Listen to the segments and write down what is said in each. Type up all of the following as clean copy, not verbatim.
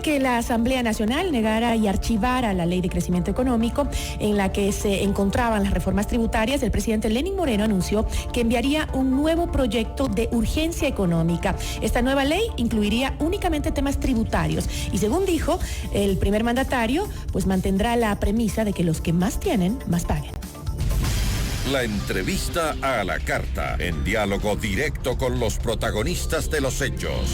que la Asamblea Nacional negara y archivara la Ley de Crecimiento Económico en la que se encontraban las reformas tributarias, el presidente Lenín Moreno anunció que enviaría un nuevo proyecto de urgencia económica. Esta nueva ley incluiría únicamente temas tributarios y, según dijo el primer mandatario, pues mantendrá la premisa de que los que más tienen, más paguen. La entrevista a la carta, en diálogo directo con los protagonistas de los hechos.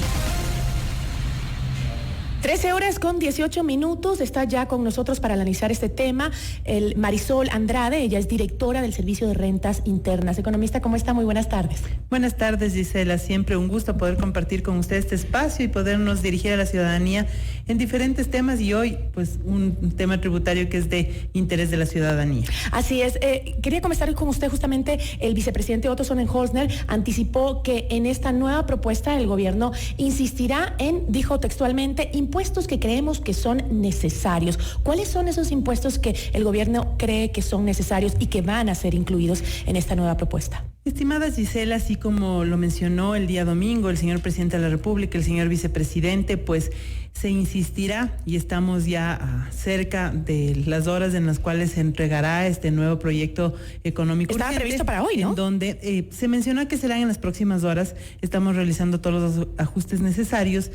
13:18. Está ya con nosotros para analizar este tema el Marisol Andrade. Ella es directora del Servicio de Rentas Internas. Economista, ¿cómo está? Muy buenas tardes. Buenas tardes, Gisela. Siempre un gusto poder compartir con usted este espacio y podernos dirigir a la ciudadanía en diferentes temas, y hoy pues un tema tributario que es de interés de la ciudadanía. Así es. Quería comenzar con usted. Justamente el vicepresidente Otto Sonnenholzner anticipó que en esta nueva propuesta el gobierno insistirá en, dijo textualmente, impuestos que creemos que son necesarios. ¿Cuáles son esos impuestos que el gobierno cree que son necesarios y que van a ser incluidos en esta nueva propuesta? Estimada Gisela, así como lo mencionó el día domingo el señor presidente de la República, el señor vicepresidente, pues se insistirá, y estamos ya cerca de las horas en las cuales se entregará este nuevo proyecto económico. Estaba previsto para hoy, ¿no? En donde se mencionó que serán en las próximas horas. Estamos realizando todos los ajustes necesarios,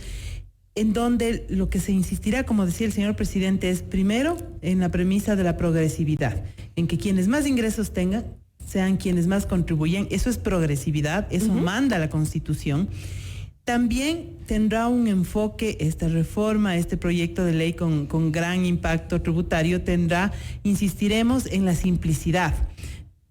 en donde lo que se insistirá, como decía el señor presidente, es primero en la premisa de la progresividad, en que quienes más ingresos tengan sean quienes más contribuyen. Eso es progresividad, eso manda la Constitución. También tendrá un enfoque esta reforma, este proyecto de ley con gran impacto tributario, insistiremos en la simplicidad.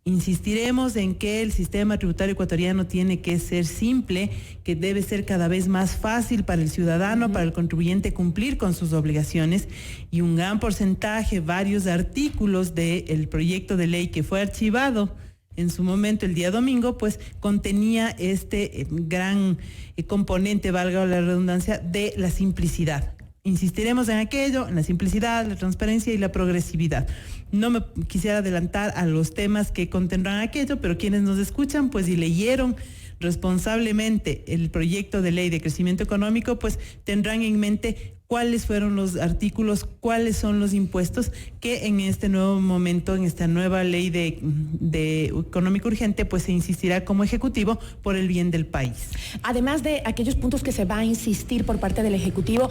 Insistiremos en que el sistema tributario ecuatoriano tiene que ser simple, que debe ser cada vez más fácil para el ciudadano, para el contribuyente cumplir con sus obligaciones, y un gran porcentaje, varios artículos del proyecto de ley que fue archivado en su momento el día domingo, pues contenía este gran componente, valga la redundancia, de la simplicidad. Insistiremos en aquello, en la simplicidad, la transparencia y la progresividad. No me quisiera adelantar a los temas que contendrán aquello, pero quienes nos escuchan, pues si leyeron responsablemente el proyecto de ley de crecimiento económico, pues tendrán en mente cuáles fueron los artículos, cuáles son los impuestos que en este nuevo momento, en esta nueva ley de económico urgente, pues se insistirá como Ejecutivo por el bien del país. Además de aquellos puntos que se va a insistir por parte del Ejecutivo,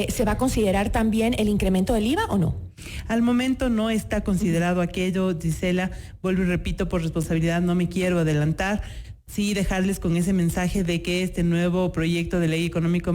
¿se va a considerar también el incremento del IVA o no? Al momento no está considerado aquello, Gisela. Vuelvo y repito, por responsabilidad no me quiero adelantar. Sí, dejarles con ese mensaje de que este nuevo proyecto de ley económico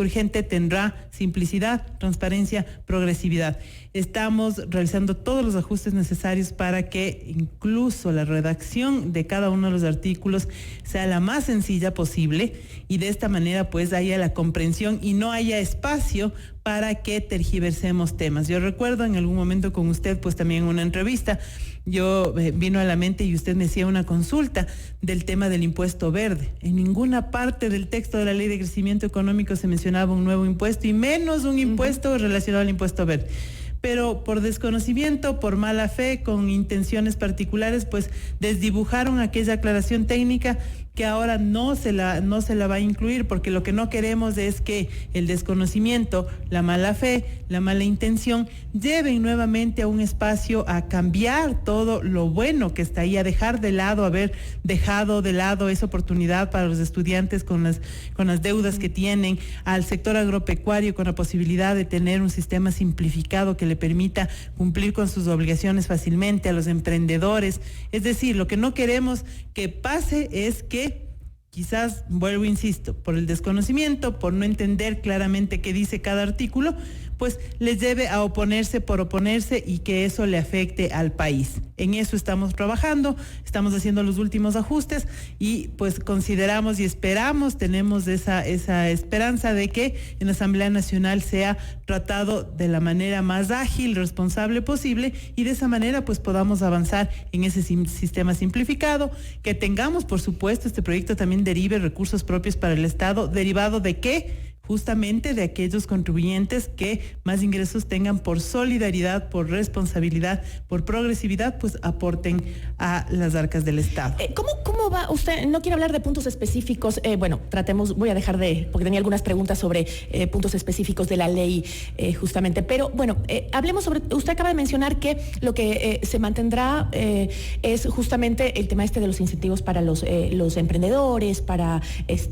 urgente tendrá simplicidad, transparencia, progresividad. Estamos realizando todos los ajustes necesarios para que incluso la redacción de cada uno de los artículos sea la más sencilla posible, y de esta manera pues haya la comprensión y no haya espacio para que tergiversemos temas. Yo recuerdo en algún momento con usted, pues también en una entrevista, vino a la mente y usted me hacía una consulta del tema del impuesto verde. En ninguna parte del texto de la Ley de Crecimiento Económico se mencionaba un nuevo impuesto, y menos un impuesto relacionado al impuesto verde. Pero por desconocimiento, por mala fe, con intenciones particulares, pues desdibujaron aquella aclaración técnica que ahora no se la va a incluir, porque lo que no queremos es que el desconocimiento, la mala fe, la mala intención lleven nuevamente a un espacio a cambiar todo lo bueno que está ahí, a haber dejado de lado esa oportunidad para los estudiantes con las deudas que tienen, al sector agropecuario con la posibilidad de tener un sistema simplificado que le permita cumplir con sus obligaciones fácilmente, a los emprendedores. Es decir, lo que no queremos que pase es que quizás, vuelvo, insisto, por el desconocimiento, por no entender claramente qué dice cada artículo, pues les lleve a oponerse por oponerse y que eso le afecte al país. En eso estamos trabajando, estamos haciendo los últimos ajustes y pues consideramos y esperamos, tenemos esa esperanza de que en la Asamblea Nacional sea tratado de la manera más ágil, responsable posible, y de esa manera pues podamos avanzar en ese sistema simplificado, que tengamos, por supuesto, este proyecto también derive recursos propios para el Estado, derivado de que justamente de aquellos contribuyentes que más ingresos tengan por solidaridad, por responsabilidad, por progresividad, pues aporten a las arcas del Estado. ¿Cómo va usted? No quiero hablar de puntos específicos, voy a dejar porque tenía algunas preguntas sobre puntos específicos de la ley justamente, pero bueno, hablemos sobre, usted acaba de mencionar que lo que se mantendrá es justamente el tema de los incentivos para los emprendedores, para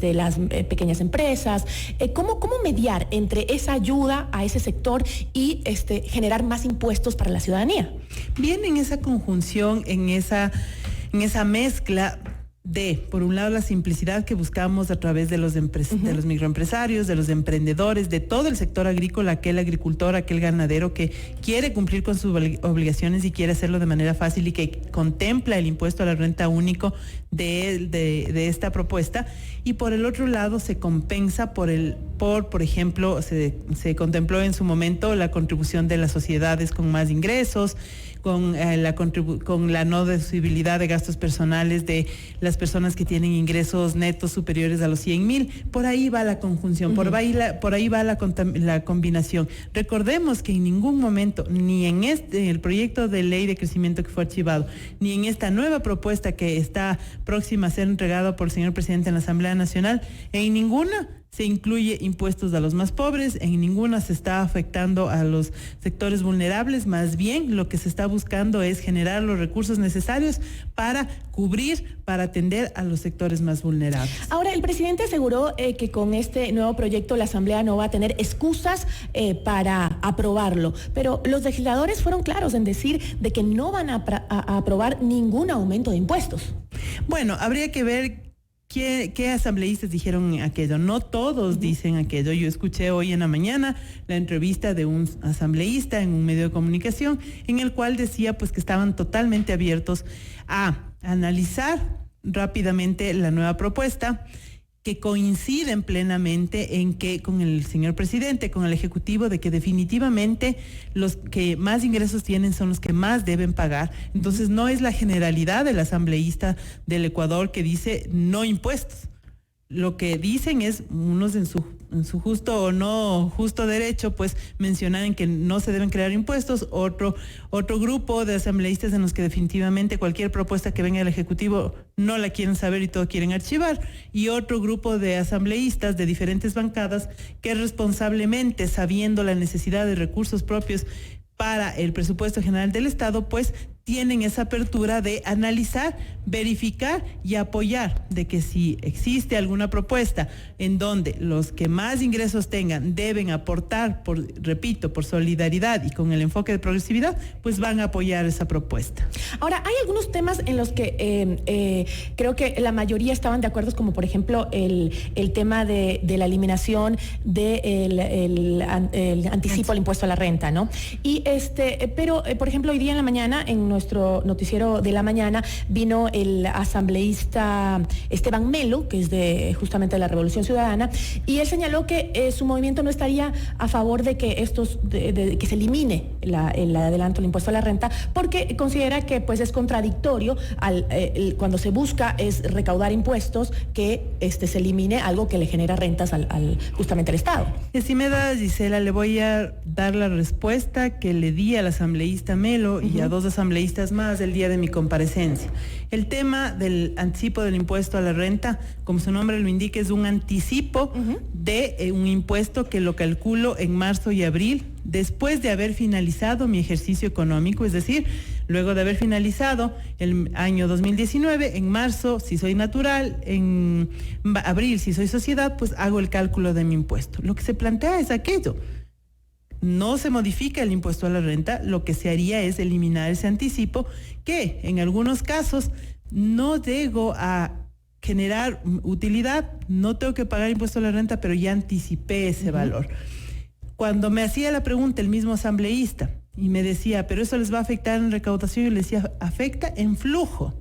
las pequeñas empresas. ¿Cómo mediar entre esa ayuda a ese sector y generar más impuestos para la ciudadanía? Bien, en esa conjunción, en esa mezcla de, por un lado, la simplicidad que buscamos a través de los microempresarios, de los emprendedores, de todo el sector agrícola, aquel agricultor, aquel ganadero que quiere cumplir con sus obligaciones y quiere hacerlo de manera fácil y que contempla el impuesto a la renta único de esta propuesta. Y por el otro lado se compensa por ejemplo, se contempló en su momento la contribución de las sociedades con más ingresos, con la no deducibilidad de gastos personales de las personas que tienen ingresos netos superiores a los 100,000. Por ahí va la conjunción, por ahí va la combinación. Recordemos que en ningún momento, ni en el proyecto de ley de crecimiento que fue archivado, ni en esta nueva propuesta que está próxima a ser entregada por el señor presidente en la Asamblea Nacional, en ninguna se incluye impuestos a los más pobres, en ninguna se está afectando a los sectores vulnerables, más bien lo que se está buscando es generar los recursos necesarios para atender a los sectores más vulnerables. Ahora, el presidente aseguró que con este nuevo proyecto la Asamblea no va a tener excusas para aprobarlo, pero los legisladores fueron claros en decir de que no van a aprobar ningún aumento de impuestos. Bueno, habría que ver ¿qué asambleístas dijeron aquello? No todos dicen aquello. Yo escuché hoy en la mañana la entrevista de un asambleísta en un medio de comunicación en el cual decía pues que estaban totalmente abiertos a analizar rápidamente la nueva propuesta, que coinciden plenamente en que con el señor presidente, con el Ejecutivo, de que definitivamente los que más ingresos tienen son los que más deben pagar. Entonces no es la generalidad del asambleísta del Ecuador que dice no impuestos. Lo que dicen es, unos en su justo o no justo derecho, pues mencionan que no se deben crear impuestos, otro grupo de asambleístas en los que definitivamente cualquier propuesta que venga del Ejecutivo no la quieren saber y todo quieren archivar, y otro grupo de asambleístas de diferentes bancadas que responsablemente, sabiendo la necesidad de recursos propios para el presupuesto general del Estado, pues tienen esa apertura de analizar, verificar y apoyar de que si existe alguna propuesta en donde los que más ingresos tengan deben aportar, por solidaridad y con el enfoque de progresividad, pues van a apoyar esa propuesta. Ahora, hay algunos temas en los que creo que la mayoría estaban de acuerdo, como por ejemplo el tema de la eliminación del anticipo al impuesto a la renta, ¿no? Y pero por ejemplo, hoy día en la mañana en nuestro noticiero de la mañana vino el asambleísta Esteban Melo, que es justamente de la Revolución Ciudadana, y él señaló que su movimiento no estaría a favor de que que se elimine el adelanto, el impuesto a la renta, porque considera que pues es contradictorio cuando se busca es recaudar impuestos, que se elimine algo que le genera rentas justamente al Estado. Si me da, Gisela, le voy a dar la respuesta que le di al asambleísta Melo y a dos asambleístas más el día de mi comparecencia. El tema del anticipo del impuesto a la renta, como su nombre lo indica, es un anticipo de un impuesto que lo calculo en marzo y abril, después de haber finalizado mi ejercicio económico, es decir, luego de haber finalizado el año 2019, en marzo, si soy natural, en abril, si soy sociedad, pues hago el cálculo de mi impuesto. Lo que se plantea es aquello. No se modifica el impuesto a la renta, lo que se haría es eliminar ese anticipo que en algunos casos no llego a generar utilidad, no tengo que pagar impuesto a la renta, pero ya anticipé ese valor. Cuando me hacía la pregunta el mismo asambleísta y me decía, pero eso les va a afectar en recaudación, yo le decía, afecta en flujo,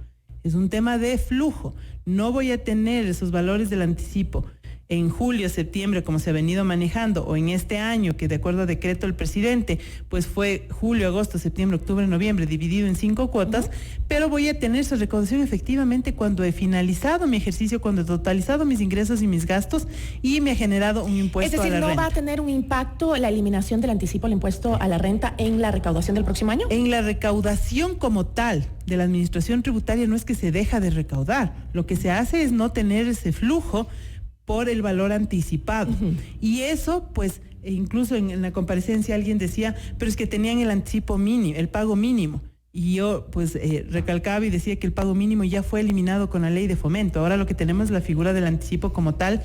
es un tema de flujo, no voy a tener esos valores del anticipo en julio, septiembre, como se ha venido manejando, o en este año, que de acuerdo a decreto del presidente, pues fue julio, agosto, septiembre, octubre, noviembre, dividido en 5 cuotas, pero voy a tener esa recaudación efectivamente cuando he finalizado mi ejercicio, cuando he totalizado mis ingresos y mis gastos y me ha generado un impuesto a la renta. Es decir, ¿no va a tener un impacto la eliminación del anticipo al impuesto a la renta en la recaudación del próximo año? En la recaudación como tal de la administración tributaria no es que se deja de recaudar, lo que se hace es no tener ese flujo por el valor anticipado. Y eso, pues, incluso en la comparecencia alguien decía, pero es que tenían el anticipo mínimo, el pago mínimo. Y yo, pues, recalcaba y decía que el pago mínimo ya fue eliminado con la ley de fomento. Ahora lo que tenemos es la figura del anticipo como tal.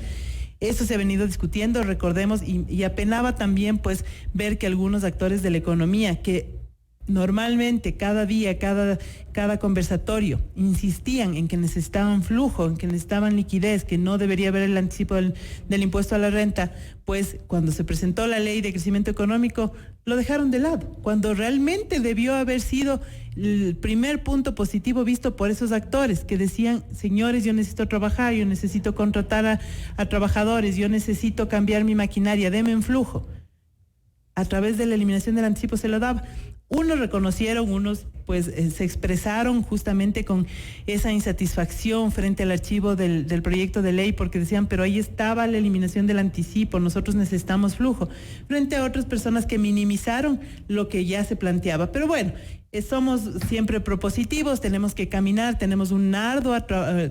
Eso se ha venido discutiendo, recordemos, y apenaba también, pues, ver que algunos actores de la economía que normalmente cada día, cada conversatorio insistían en que necesitaban flujo, en que necesitaban liquidez, que no debería haber el anticipo del impuesto a la renta, pues cuando se presentó la ley de crecimiento económico lo dejaron de lado, cuando realmente debió haber sido el primer punto positivo visto por esos actores que decían, señores, yo necesito trabajar, yo necesito contratar a trabajadores, yo necesito cambiar mi maquinaria, denme en flujo. A través de la eliminación del anticipo se lo daba. Unos reconocieron, unos pues se expresaron justamente con esa insatisfacción frente al archivo del proyecto de ley porque decían, pero ahí estaba la eliminación del anticipo, nosotros necesitamos flujo, frente a otras personas que minimizaron lo que ya se planteaba. Pero bueno, somos siempre propositivos, tenemos que caminar, tenemos una ardua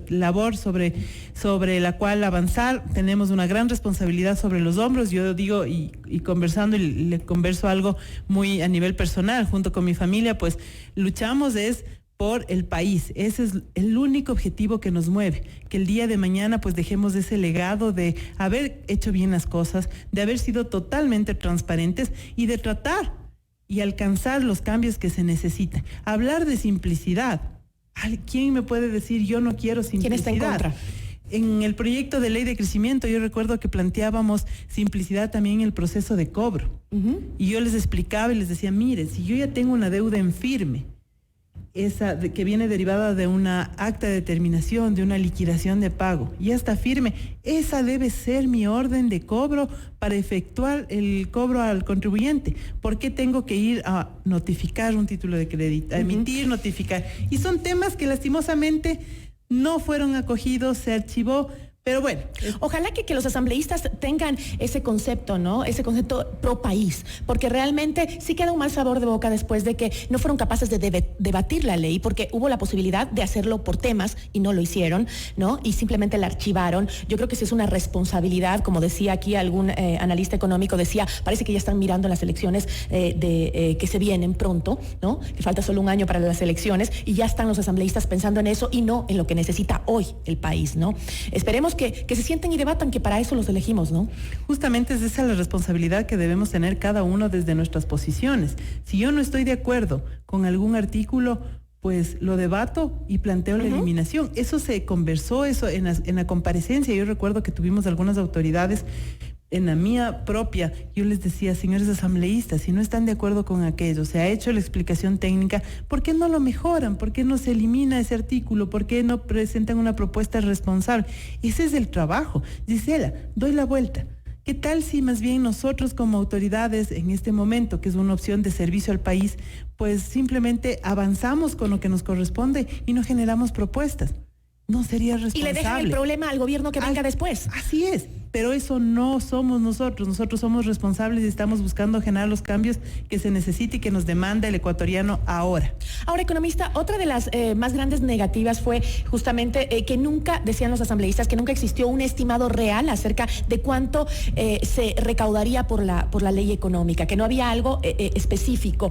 labor sobre la cual avanzar, tenemos una gran responsabilidad sobre los hombros. Yo digo, y conversando, y le converso algo muy a nivel personal, junto con mi familia, pues luchamos por el país. Ese es el único objetivo que nos mueve, que el día de mañana pues dejemos ese legado de haber hecho bien las cosas, de haber sido totalmente transparentes y de tratar y alcanzar los cambios que se necesitan. Hablar de simplicidad. ¿Quién me puede decir yo no quiero simplicidad? ¿Quién está en contra? En el proyecto de ley de crecimiento yo recuerdo que planteábamos simplicidad también en el proceso de cobro. Y yo les explicaba y les decía, mire, si yo ya tengo una deuda en firme, esa que viene derivada de una acta de determinación, de una liquidación de pago, ya está firme, esa debe ser mi orden de cobro para efectuar el cobro al contribuyente. ¿Por qué tengo que ir a notificar un título de crédito, a emitir, notificar? Y son temas que lastimosamente no fueron acogidos, se archivó. Pero bueno, ojalá que los asambleístas tengan ese concepto, ¿no? Ese concepto pro país, porque realmente sí queda un mal sabor de boca después de que no fueron capaces de debatir la ley, porque hubo la posibilidad de hacerlo por temas y no lo hicieron, ¿no? Y simplemente la archivaron. Yo creo que sí es una responsabilidad, como decía aquí algún analista económico, decía, parece que ya están mirando las elecciones que se vienen pronto, ¿no? Que falta solo un año para las elecciones y ya están los asambleístas pensando en eso y no en lo que necesita hoy el país, ¿no? Esperemos que se sienten y debatan, que para eso los elegimos, ¿no? Justamente es esa la responsabilidad que debemos tener cada uno desde nuestras posiciones. Si yo no estoy de acuerdo con algún artículo, pues lo debato y planteo la eliminación. Eso se conversó, eso en la comparecencia. Yo recuerdo que tuvimos algunas autoridades. En la mía propia, yo les decía, señores asambleístas, si no están de acuerdo con aquello, se ha hecho la explicación técnica, ¿por qué no lo mejoran? ¿Por qué no se elimina ese artículo? ¿Por qué no presentan una propuesta responsable? Ese es el trabajo. Gisela, doy la vuelta. ¿Qué tal si más bien nosotros como autoridades en este momento, que es una opción de servicio al país, pues simplemente avanzamos con lo que nos corresponde y no generamos propuestas? No sería responsable. Y le dejan el problema al gobierno que venga después. Así es, pero eso no somos nosotros. Nosotros somos responsables y estamos buscando generar los cambios que se necesita y que nos demanda el ecuatoriano ahora. Ahora, economista, otra de las más grandes negativas fue justamente que nunca, decían los asambleístas, que nunca existió un estimado real acerca de cuánto se recaudaría por la ley económica, que no había algo específico.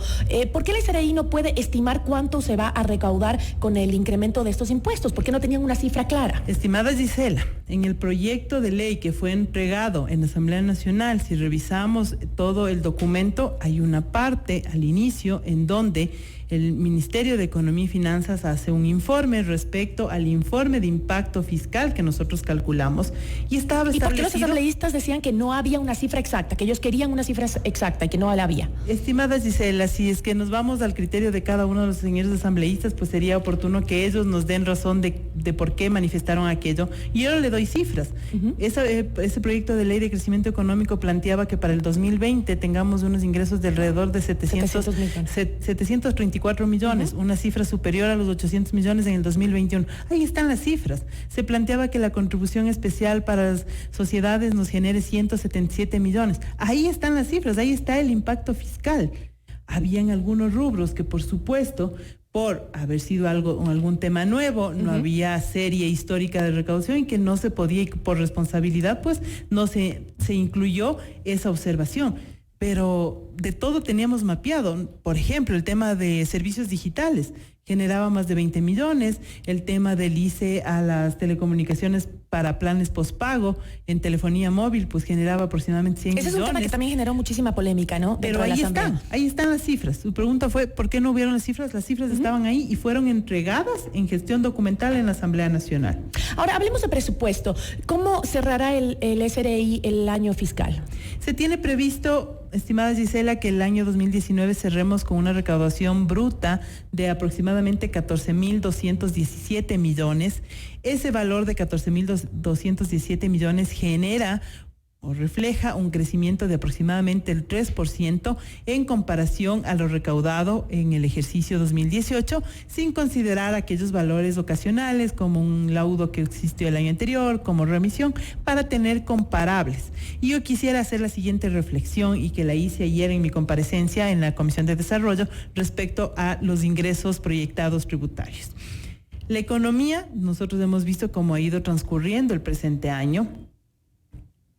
¿Por qué el SRI no puede estimar cuánto se va a recaudar con el incremento de estos impuestos? ¿Por qué no tenían una cifra clara? Estimada Gisela, en el proyecto de ley que fue entregado en la Asamblea Nacional, si revisamos todo el documento, hay una parte al inicio en donde el Ministerio de Economía y Finanzas hace un informe respecto al informe de impacto fiscal que nosotros calculamos y estaba establecido... ¿Y por qué los asambleístas decían que no había una cifra exacta, que ellos querían una cifra exacta y que no la había? Estimada Gisela, si es que nos vamos al criterio de cada uno de los señores asambleístas, pues sería oportuno que ellos nos den razón de por qué manifestaron aquello. Y yo le doy cifras. Ese proyecto de ley de crecimiento económico planteaba que para el 2020 tengamos unos ingresos de alrededor de 734 millones, una cifra superior a los 800 millones en el 2021. Ahí están las cifras. Se planteaba que la contribución especial para las sociedades nos genere 177 millones. Ahí están las cifras, ahí está el impacto fiscal. Habían algunos rubros que, por supuesto, por haber sido algún tema nuevo, no había serie histórica de recaudación y que no se podía, y por responsabilidad, pues no se incluyó esa observación. Pero de todo teníamos mapeado. Por ejemplo, el tema de servicios digitales generaba más de 20 millones, el tema del ICE a las telecomunicaciones para planes postpago en telefonía móvil, pues generaba aproximadamente 100 millones. Ese es un tema que también generó muchísima polémica, ¿no? Pero ahí están las cifras. Su pregunta fue, ¿por qué no hubieron las cifras? Las cifras estaban ahí y fueron entregadas en gestión documental en la Asamblea Nacional. Ahora, hablemos de presupuesto. ¿Cómo cerrará el SRI el año fiscal? Se tiene previsto, estimada Gisela, que el año 2019 cerremos con una recaudación bruta de aproximadamente 14.217 millones. Ese valor de 14.217 millones genera o refleja un crecimiento de aproximadamente el 3% en comparación a lo recaudado en el ejercicio 2018, sin considerar aquellos valores ocasionales como un laudo que existió el año anterior, como remisión, para tener comparables. Y yo quisiera hacer la siguiente reflexión y que la hice ayer en mi comparecencia en la Comisión de Desarrollo respecto a los ingresos proyectados tributarios. La economía, nosotros hemos visto cómo ha ido transcurriendo el presente año.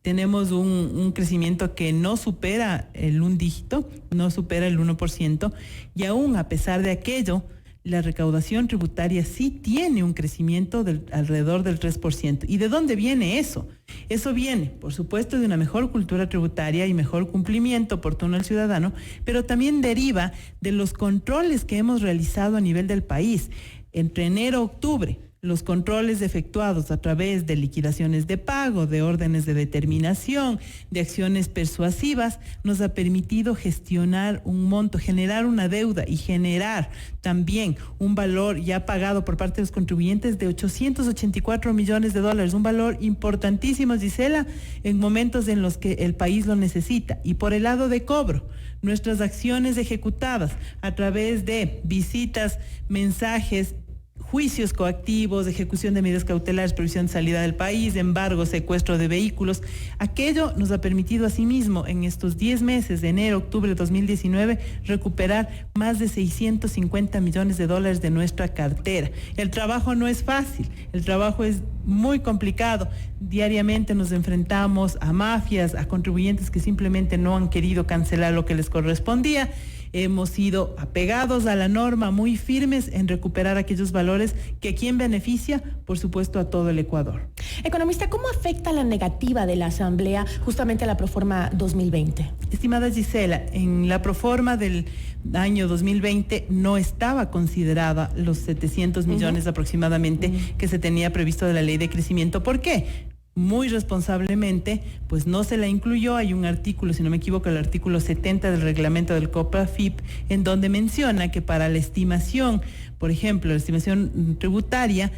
Tenemos un crecimiento que no supera un dígito, no supera el 1%, y aún a pesar de aquello, la recaudación tributaria sí tiene un crecimiento alrededor del 3%. ¿Y de dónde viene eso? Eso viene, por supuesto, de una mejor cultura tributaria y mejor cumplimiento oportuno al ciudadano, pero también deriva de los controles que hemos realizado a nivel del país. Entre enero y octubre, los controles efectuados a través de liquidaciones de pago, de órdenes de determinación, de acciones persuasivas, nos ha permitido gestionar un monto, generar una deuda y generar también un valor ya pagado por parte de los contribuyentes de 884 millones de dólares, un valor importantísimo, Gisela, en momentos en los que el país lo necesita. Y por el lado de cobro, nuestras acciones ejecutadas a través de visitas, mensajes, juicios coactivos, ejecución de medidas cautelares, prohibición de salida del país, embargo, secuestro de vehículos. Aquello nos ha permitido asimismo en estos 10 meses de enero, octubre de 2019 recuperar más de 650 millones de dólares de nuestra cartera. El trabajo no es fácil, el trabajo es muy complicado. Diariamente nos enfrentamos a mafias, a contribuyentes que simplemente no han querido cancelar lo que les correspondía. Hemos sido apegados a la norma, muy firmes en recuperar aquellos valores que a quien beneficia, por supuesto, a todo el Ecuador. Economista, ¿cómo afecta la negativa de la Asamblea justamente a la Proforma 2020? Estimada Gisela, en la Proforma del año 2020 no estaba considerada los 700 millones aproximadamente que se tenía previsto de la Ley de Crecimiento. ¿Por qué? Muy responsablemente, pues no se la incluyó. Hay un artículo, si no me equivoco, el artículo 70 del reglamento del COPAFIP, en donde menciona que para la estimación, por ejemplo, la estimación tributaria,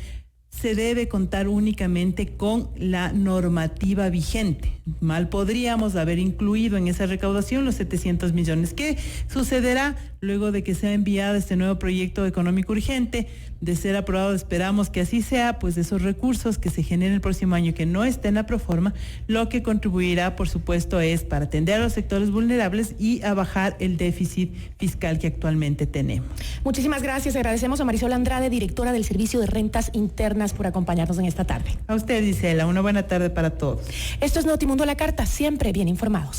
se debe contar únicamente con la normativa vigente. Mal podríamos haber incluido en esa recaudación los 700 millones. ¿Qué sucederá luego de que sea enviado este nuevo proyecto económico urgente? De ser aprobado, esperamos que así sea, pues esos recursos que se generen el próximo año que no estén en la proforma, lo que contribuirá, por supuesto, es para atender a los sectores vulnerables y a bajar el déficit fiscal que actualmente tenemos. Muchísimas gracias. Agradecemos a Marisol Andrade, directora del Servicio de Rentas Internas, por acompañarnos en esta tarde. A usted, Gisela, una buena tarde para todos. Esto es Notimundo a la Carta, siempre bien informados.